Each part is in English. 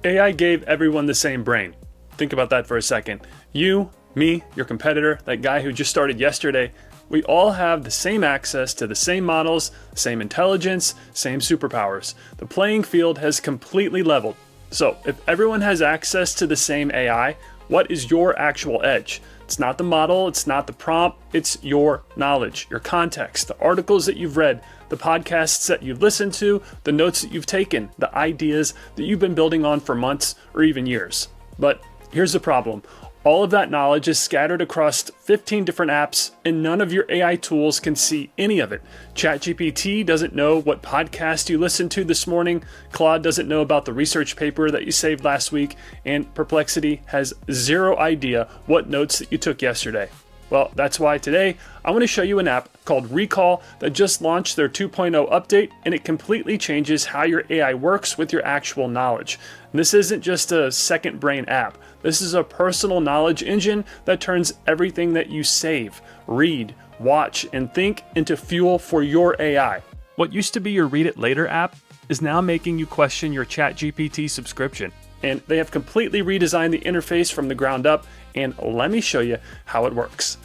AI gave everyone the same brain. Think about that for a second. You, me, your competitor, that guy who just started yesterday, we all have the same access to the same models, same intelligence, same superpowers. The playing field has completely leveled. So if everyone has access to the same AI, what is your actual edge? It's not the model, it's not the prompt, it's your knowledge, your context, the articles that you've read, the podcasts that you've listened to, the notes that you've taken, the ideas that you've been building on for months or even years. But here's the problem. All of that knowledge is scattered across 15 different apps, and none of your AI tools can see any of it. ChatGPT doesn't know what podcast you listened to this morning, Claude doesn't know about the research paper that you saved last week, and Perplexity has zero idea what notes that you took yesterday. Well, that's why today I want to show you an app called Recall that just launched their 2.0 update, and it completely changes how your AI works with your actual knowledge. And this isn't just a second brain app. This is a personal knowledge engine that turns everything that you save, read, watch, and think into fuel for your AI. What used to be your Read It Later app is now making you question your ChatGPT subscription. And they have completely redesigned the interface from the ground up, and let me show you how it works.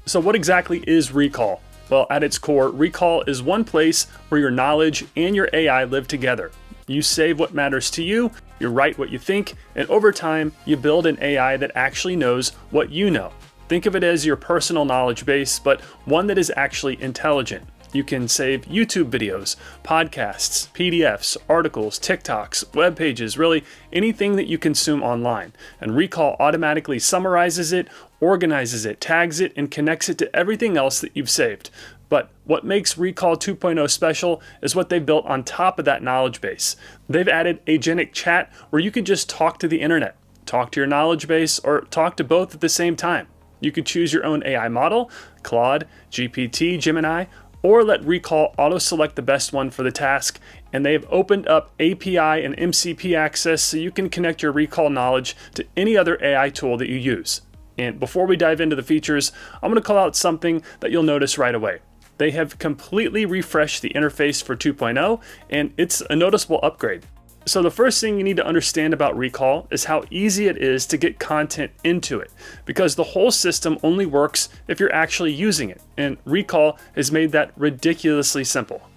So what exactly is Recall? Well, at its core, Recall is one place where your knowledge and your AI live together. You save what matters to you, you write what you think, and over time, you build an AI that actually knows what you know. Think of it as your personal knowledge base, but one that is actually intelligent. You can save YouTube videos, podcasts, PDFs, articles, TikToks, web pages, really anything that you consume online. And Recall automatically summarizes it, organizes it, tags it, and connects it to everything else that you've saved. But what makes Recall 2.0 special is what they've built on top of that knowledge base. They've added agentic chat where you can just talk to the internet, talk to your knowledge base, or talk to both at the same time. You can choose your own AI model, Claude, GPT, Gemini, or let Recall auto-select the best one for the task, and they've opened up API and MCP access so you can connect your Recall knowledge to any other AI tool that you use. And before we dive into the features, I'm going to call out something that you'll notice right away. They have completely refreshed the interface for 2.0, and it's a noticeable upgrade. So the first thing you need to understand about Recall is how easy it is to get content into it, because the whole system only works if you're actually using it, and Recall has made that ridiculously simple.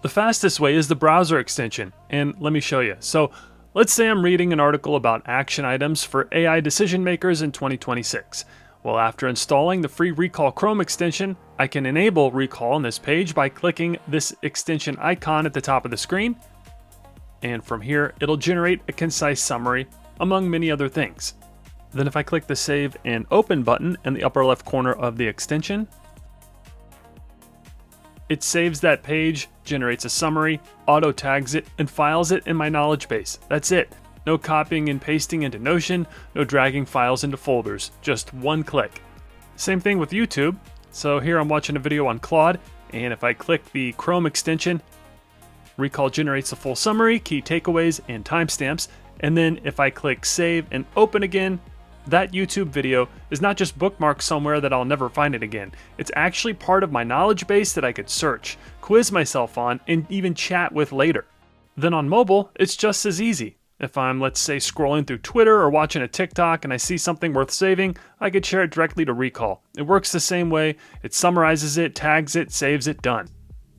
The fastest way is the browser extension, and let me show you. So let's say I'm reading an article about action items for AI decision makers in 2026. Well, after installing the free Recall Chrome extension, I can enable Recall on this page by clicking this extension icon at the top of the screen. And from here, it'll generate a concise summary, among many other things. Then if I click the Save and Open button in the upper left corner of the extension, it saves that page, generates a summary, auto tags it, and files it in my knowledge base. That's it. No copying and pasting into Notion, no dragging files into folders, just one click. Same thing with YouTube. So here I'm watching a video on Claude, and if I click the Chrome extension, Recall generates a full summary, key takeaways, and timestamps. And then if I click Save and Open again, that YouTube video is not just bookmarked somewhere that I'll never find it again. It's actually part of my knowledge base that I could search, quiz myself on, and even chat with later. Then on mobile, it's just as easy. If I'm, let's say, scrolling through Twitter or watching a TikTok and I see something worth saving, I could share it directly to Recall. It works the same way. It summarizes it, tags it, saves it, done.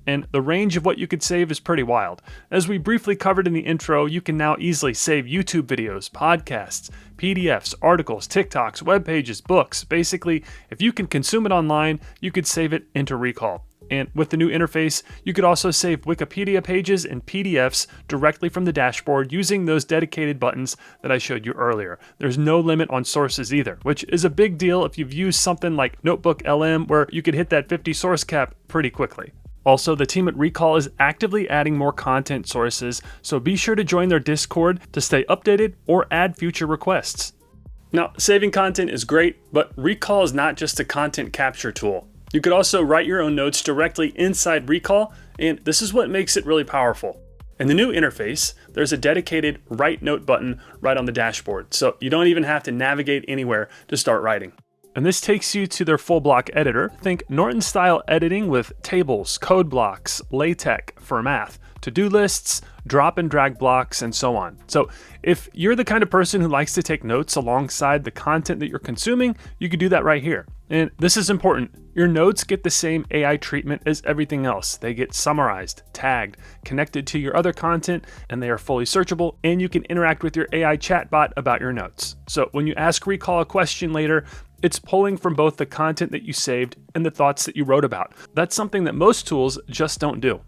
And the range of what you could save is pretty wild. As we briefly covered in the intro, you can now easily save YouTube videos, podcasts, PDFs, articles, TikToks, web pages, books. Basically, if you can consume it online, you could save it into Recall. And with the new interface, you could also save Wikipedia pages and PDFs directly from the dashboard using those dedicated buttons that I showed you earlier. There's no limit on sources either, which is a big deal if you've used something like Notebook LM, where you could hit that 50 source cap pretty quickly. Also, the team at Recall is actively adding more content sources, so be sure to join their Discord to stay updated or add future requests. Now, saving content is great, but Recall is not just a content capture tool. You could also write your own notes directly inside Recall, and this is what makes it really powerful. In the new interface, there's a dedicated Write Note button right on the dashboard, so you don't even have to navigate anywhere to start writing. And this takes you to their full block editor. Think Norton-style editing with tables, code blocks, LaTeX for math, to-do lists, drop and drag blocks, and so on. So if you're the kind of person who likes to take notes alongside the content that you're consuming, you could do that right here. And this is important. Your notes get the same AI treatment as everything else. They get summarized, tagged, connected to your other content, and they are fully searchable, and you can interact with your AI chatbot about your notes. So when you ask Recall a question later, it's pulling from both the content that you saved and the thoughts that you wrote about. That's something that most tools just don't do.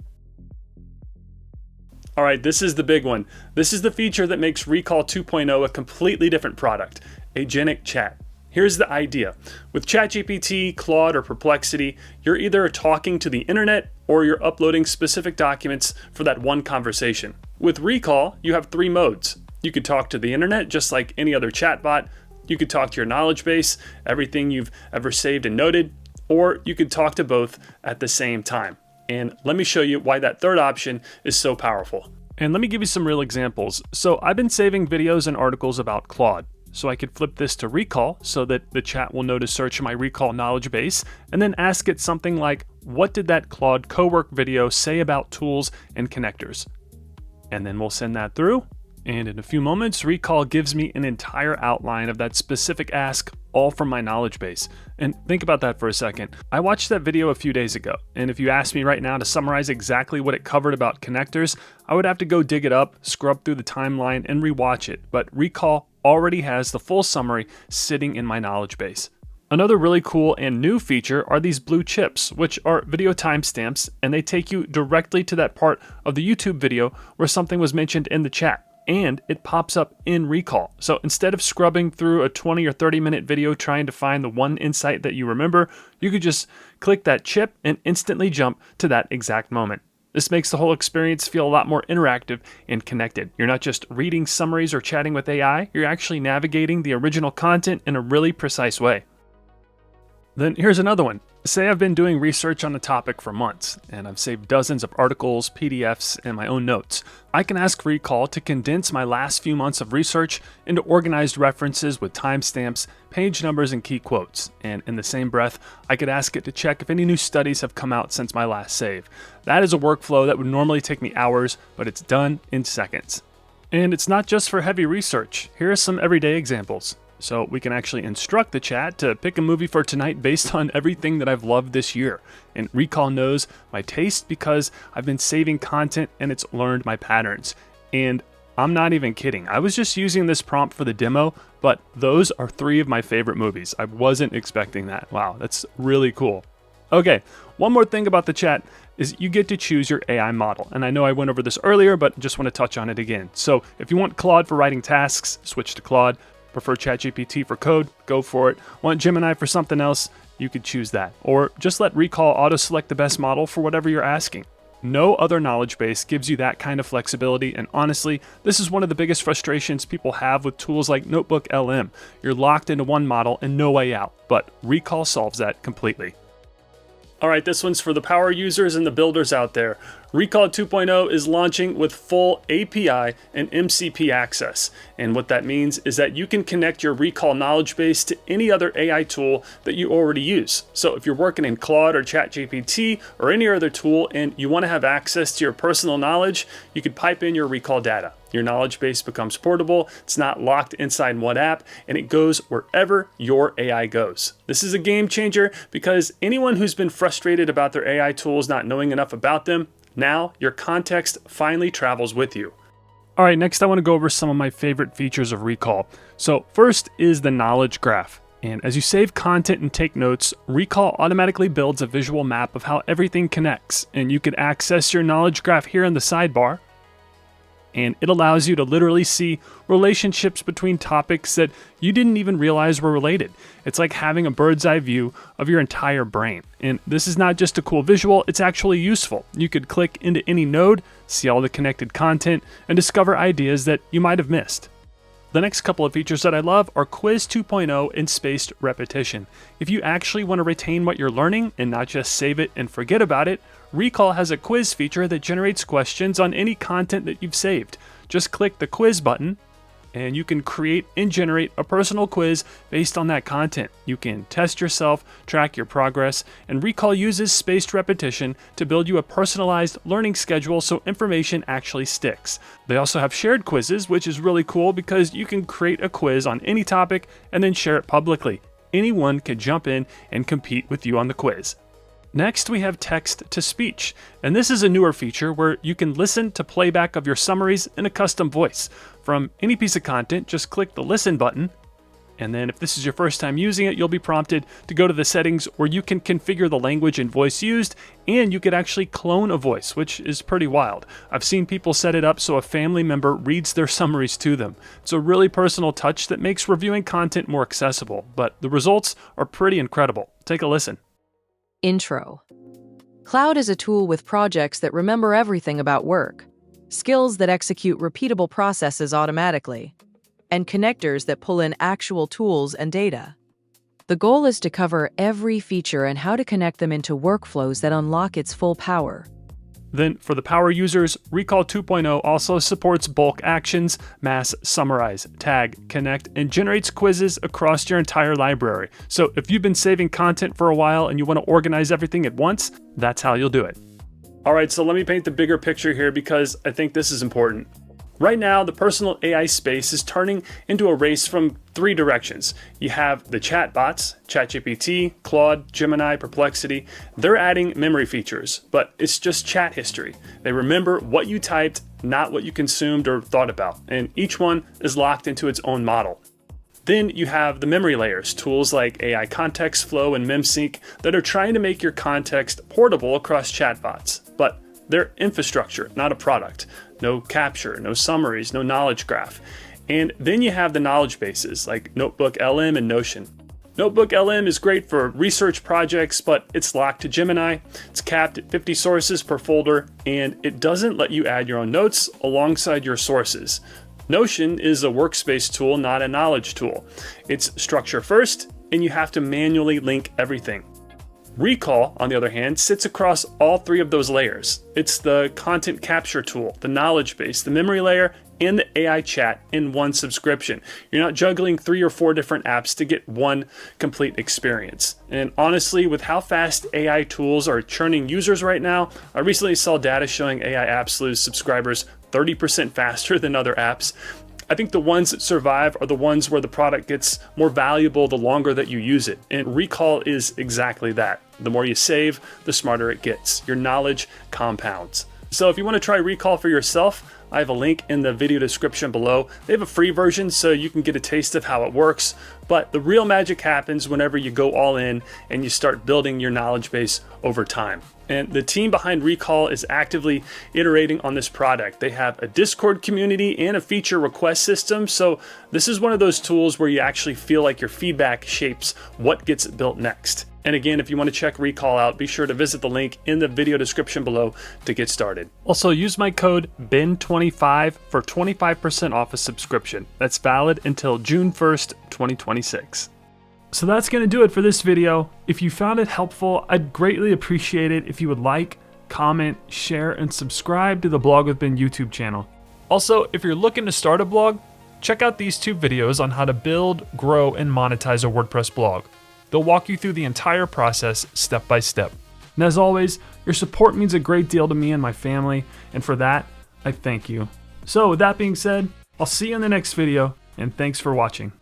All right, this is the big one. This is the feature that makes Recall 2.0 a completely different product, agentic chat. Here's the idea. With ChatGPT, Claude, or Perplexity, you're either talking to the internet or you're uploading specific documents for that one conversation. With Recall, you have 3 modes. You could talk to the internet just like any other chatbot. You could talk to your knowledge base, everything you've ever saved and noted, or you could talk to both at the same time. And let me show you why that third option is so powerful. And let me give you some real examples. So I've been saving videos and articles about Claude. So I could flip this to Recall so that the chat will know to search my Recall knowledge base and then ask it something like, what did that Claude cowork video say about tools and connectors? And then we'll send that through. And in a few moments, Recall gives me an entire outline of that specific ask, all from my knowledge base. And think about that for a second. I watched that video a few days ago, and if you asked me right now to summarize exactly what it covered about connectors, I would have to go dig it up, scrub through the timeline, and rewatch it. But Recall already has the full summary sitting in my knowledge base. Another really cool and new feature are these blue chips, which are video timestamps, and they take you directly to that part of the YouTube video where something was mentioned in the chat. And it pops up in Recall. So instead of scrubbing through a 20 or 30 minute video trying to find the one insight that you remember, you could just click that chip and instantly jump to that exact moment. This makes the whole experience feel a lot more interactive and connected. You're not just reading summaries or chatting with AI, you're actually navigating the original content in a really precise way. Then here's another one. Say I've been doing research on a topic for months, and I've saved dozens of articles, PDFs, and my own notes. I can ask Recall to condense my last few months of research into organized references with timestamps, page numbers, and key quotes. And in the same breath, I could ask it to check if any new studies have come out since my last save. That is a workflow that would normally take me hours, but it's done in seconds. And it's not just for heavy research. Here are some everyday examples. So we can actually instruct the chat to pick a movie for tonight based on everything that I've loved this year. And Recall knows my taste because I've been saving content and it's learned my patterns. And I'm not even kidding. I was just using this prompt for the demo, but those are 3 of my favorite movies. I wasn't expecting that. Wow, that's really cool. Okay, one more thing about the chat is you get to choose your AI model. And I know I went over this earlier, but just want to touch on it again. So if you want Claude for writing tasks, switch to Claude. Prefer ChatGPT for code, go for it. Want Gemini for something else, you could choose that. Or just let Recall auto-select the best model for whatever you're asking. No other knowledge base gives you that kind of flexibility, and honestly, this is one of the biggest frustrations people have with tools like Notebook LM. You're locked into one model and no way out, but Recall solves that completely. All right, this one's for the power users and the builders out there. Recall 2.0 is launching with full API and MCP access. And what that means is that you can connect your Recall knowledge base to any other AI tool that you already use. So if you're working in Claude or ChatGPT or any other tool and you want to have access to your personal knowledge, you could pipe in your Recall data. Your knowledge base becomes portable, it's not locked inside one app, and it goes wherever your AI goes. This is a game changer because anyone who's been frustrated about their AI tools not knowing enough about them, now your context finally travels with you. All right, next I want to go over some of my favorite features of Recall. So first is the knowledge graph. And as you save content and take notes, Recall automatically builds a visual map of how everything connects. And you can access your knowledge graph here in the sidebar. And it allows you to literally see relationships between topics that you didn't even realize were related. It's like having a bird's eye view of your entire brain. And this is not just a cool visual, it's actually useful. You could click into any node, see all the connected content, and discover ideas that you might have missed. The next couple of features that I love are Quiz 2.0 and spaced repetition. If you actually want to retain what you're learning and not just save it and forget about it, Recall has a quiz feature that generates questions on any content that you've saved. Just click the quiz button and you can create and generate a personal quiz based on that content. You can test yourself, track your progress, and Recall uses spaced repetition to build you a personalized learning schedule so information actually sticks. They also have shared quizzes, which is really cool because you can create a quiz on any topic and then share it publicly. Anyone can jump in and compete with you on the quiz. Next, we have text-to-speech, and this is a newer feature where you can listen to playback of your summaries in a custom voice. From any piece of content, just click the Listen button, and then if this is your first time using it, you'll be prompted to go to the settings where you can configure the language and voice used, and you could actually clone a voice, which is pretty wild. I've seen people set it up so a family member reads their summaries to them. It's a really personal touch that makes reviewing content more accessible, but the results are pretty incredible. Take a listen. Intro. Cloud is a tool with projects that remember everything about work, skills that execute repeatable processes automatically, and connectors that pull in actual tools and data. The goal is to cover every feature and how to connect them into workflows that unlock its full power. Then, for the power users, Recall 2.0 also supports bulk actions, mass summarize, tag, connect, and generates quizzes across your entire library. So if you've been saving content for a while and you want to organize everything at once, that's how you'll do it. All right, so let me paint the bigger picture here because I think this is important. Right now, the personal AI space is turning into a race from three directions. You have the chatbots, ChatGPT, Claude, Gemini, Perplexity. They're adding memory features, but it's just chat history. They remember what you typed, not what you consumed or thought about, and each one is locked into its own model. Then you have the memory layers, tools like AI Context Flow and MemSync that are trying to make your context portable across chatbots, but they're infrastructure, not a product. No capture, no summaries, no knowledge graph. And then you have the knowledge bases like Notebook LM and Notion. Notebook LM is great for research projects, but it's locked to Gemini. It's capped at 50 sources per folder, and it doesn't let you add your own notes alongside your sources. Notion is a workspace tool, not a knowledge tool. It's structure first, and you have to manually link everything. Recall, on the other hand, sits across all three of those layers. It's the content capture tool, the knowledge base, the memory layer, and the AI chat in one subscription. You're not juggling 3 or 4 different apps to get one complete experience. And honestly, with how fast AI tools are churning users right now, I recently saw data showing AI apps lose subscribers 30% faster than other apps. I think the ones that survive are the ones where the product gets more valuable the longer that you use it. And Recall is exactly that. The more you save, the smarter it gets. Your knowledge compounds. So if you want to try Recall for yourself, I have a link in the video description below. They have a free version so you can get a taste of how it works. But the real magic happens whenever you go all in and you start building your knowledge base over time. And the team behind Recall is actively iterating on this product. They have a Discord community and a feature request system. So this is one of those tools where you actually feel like your feedback shapes what gets built next. And again, if you want to check Recall out, be sure to visit the link in the video description below to get started. Also, use my code BEN25 for 25% off a subscription. That's valid until June 1st, 2026. So that's going to do it for this video. If you found it helpful, I'd greatly appreciate it if you would like, comment, share, and subscribe to the Blog with Ben YouTube channel. Also, if you're looking to start a blog, check out these 2 videos on how to build, grow, and monetize a WordPress blog. They'll walk you through the entire process step by step. And as always, your support means a great deal to me and my family, and for that, I thank you. So with that being said, I'll see you in the next video, and thanks for watching.